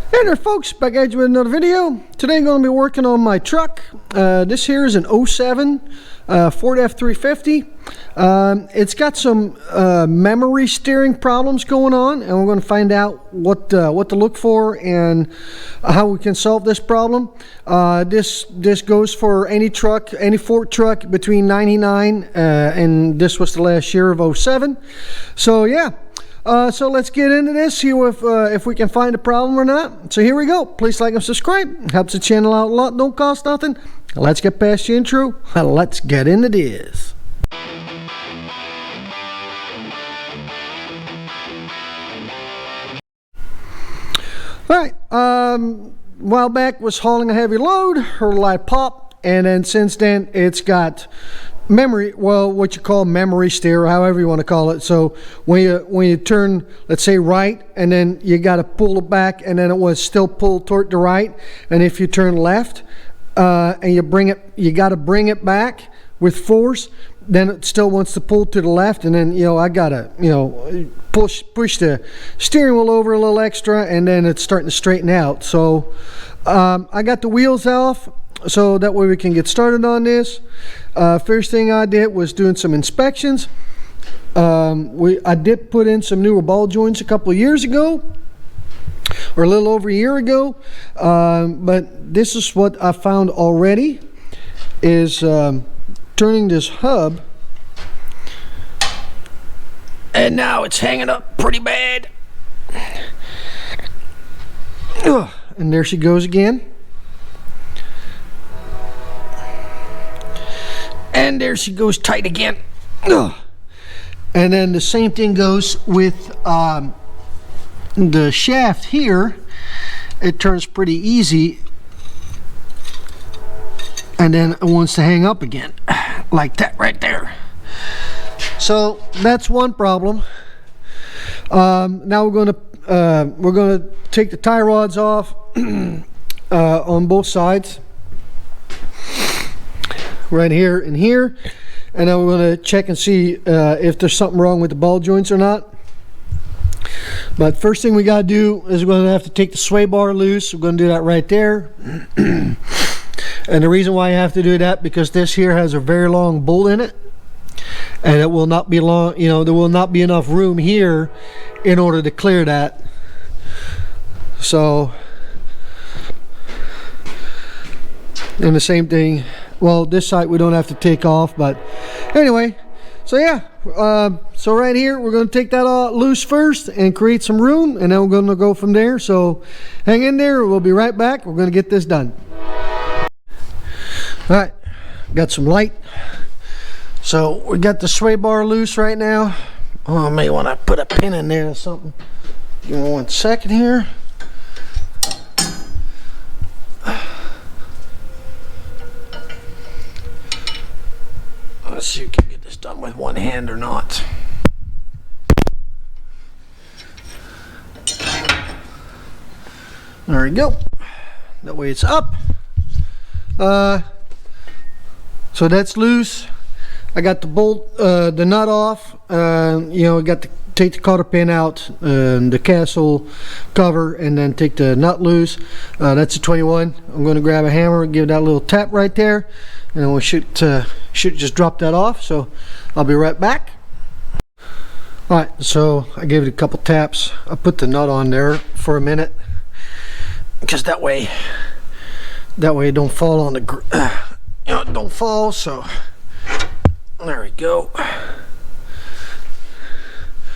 Hey there folks, back at you with another video. Today I'm going to be working on my truck. This here is an 07 Ford F350. It's got some memory steering problems going on, and we're going to find out what to look for and how we can solve this problem. This goes for any truck, any Ford truck between 99 and this was the last year of 07. So yeah. So let's get into this, see if we can find a problem or not. So here we go. Please like and subscribe. Helps the channel out a lot. Don't cost nothing. Let's get past the intro. Let's get into this. Alright, a while back was hauling a heavy load, heard a light pop, and then since then it's got memory, well, what you call memory steer, however you want to call it. So when you turn, let's say right, and then you got to pull it back, and then it was still pulled toward the right, and if you turn left and you got to bring it back with force, then it still wants to pull to the left, and then I gotta push the steering wheel over a little extra, and then it's starting to straighten out. So I got the wheels off so that way we can get started on this. First thing I did was doing some inspections. I did put in some newer ball joints a couple of years ago, or a little over a year ago, but this is what I found already is turning this hub, and now it's hanging up pretty bad. And there she goes again. And there she goes tight again. And then the same thing goes with the shaft here. It turns pretty easy, and then it wants to hang up again like that right there. So that's one problem. Now we're gonna take the tie rods off on both sides, right here and here, and then we're going to check and see if there's something wrong with the ball joints or not. But first thing we got to do is we're going to have to take the sway bar loose. We're going to do that right there. And the reason why you have to do that, because this here has a very long bolt in it, and it will not be long, there will not be enough room here in order to clear that. So, and the same thing, well, this side we don't have to take off, but anyway, so yeah, so right here we're going to take that all loose first and create some room, and then we're going to go from there. So hang in there, we'll be right back. We're going to get this done. All right, got some light. So we got the sway bar loose right now. Oh, I may want to put a pin in there or something. Give me 1 second here. Let's see if we can get this done with one hand or not. There we go. That way it's up. So that's loose. I got the bolt, the nut off. Got to take the cotter pin out, the castle cover, and then take the nut loose. That's a 21. I'm going to grab a hammer and give that a little tap right there, and then we should just drop that off. So I'll be right back. Alright, so I gave it a couple taps. I put the nut on there for a minute, because that way it don't fall on the it don't fall. So there we go.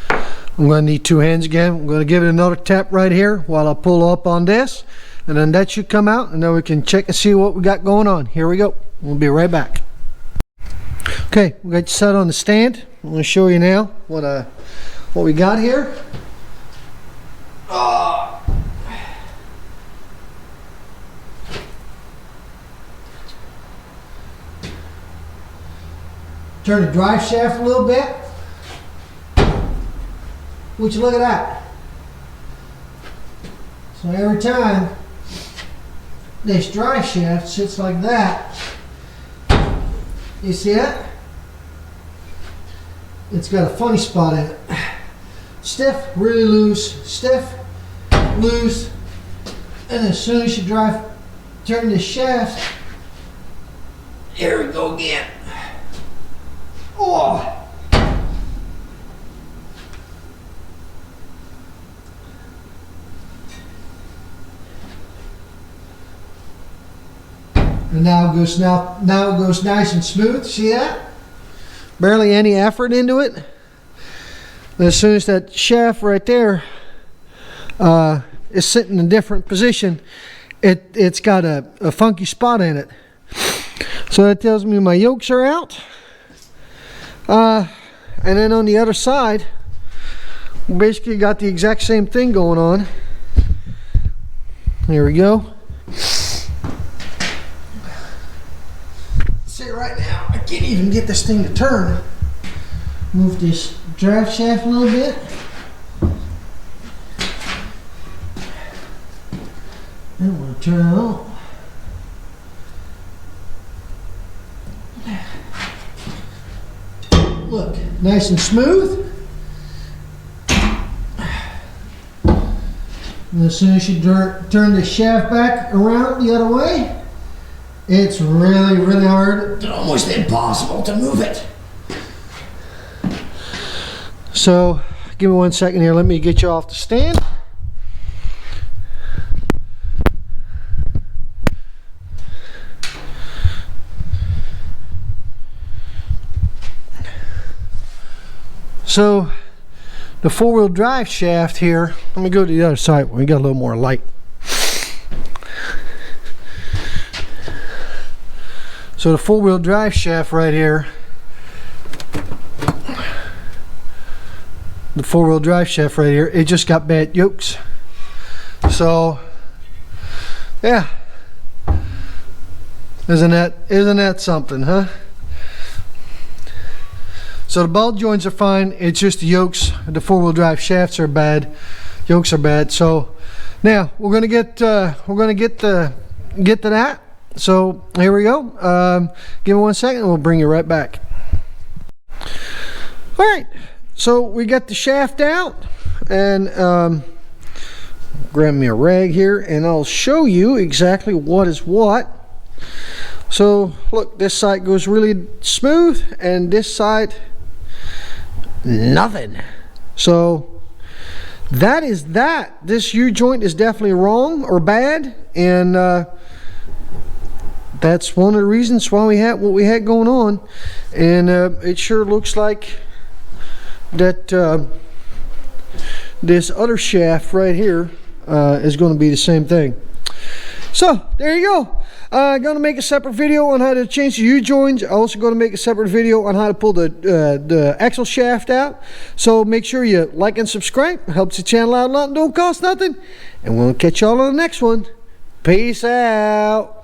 I'm going to need two hands again. I'm going to give it another tap right here while I pull up on this, and then that should come out, and then we can check and see what we got going on. Here we go. We'll be right back. Okay, we got you set on the stand. I'm going to show you now what we got here. Turn the drive shaft a little bit. Would you look at that? So every time this drive shaft sits like that, you see it? It's got a funny spot in it. Stiff, really loose, stiff, loose, And as soon as you turn the shaft, here we go again. Oh! And now it goes nice and smooth. See that? Barely any effort into it. And as soon as that shaft right there is sitting in a different position, it's got a funky spot in it. So that tells me my yokes are out. And then on the other side, we basically got the exact same thing going on. There we go. See, right now I can't even get this thing to turn. Move this drive shaft a little bit. Then we'll turn it on. Look, nice and smooth. And as soon as you turn the shaft back around the other way, it's really, really hard. It's almost impossible to move it. So, give me 1 second here. Let me get you off the stand. So, the four-wheel drive shaft here, let me go to the other side where we got a little more light. So the four-wheel drive shaft right here, it just got bad yokes. So, yeah, isn't that something, huh? So the ball joints are fine. It's just the yokes. The four-wheel drive shafts are bad. Yokes are bad. So now we're gonna get to that. So here we go. Give me 1 second. We'll bring you right back. All right. So we got the shaft out, and grab me a rag here, and I'll show you exactly what is what. So look, this side goes really smooth, and this side nothing. So that is that. This U-joint is definitely wrong or bad, and that's one of the reasons why we had what we had going on. And it sure looks like that this other shaft right here is going to be the same thing. So there you go. I'm going to make a separate video on how to change the U-joints. I'm also going to make a separate video on how to pull the axle shaft out. So make sure you like and subscribe. It helps the channel out a lot and don't cost nothing. And we'll catch y'all on the next one. Peace out.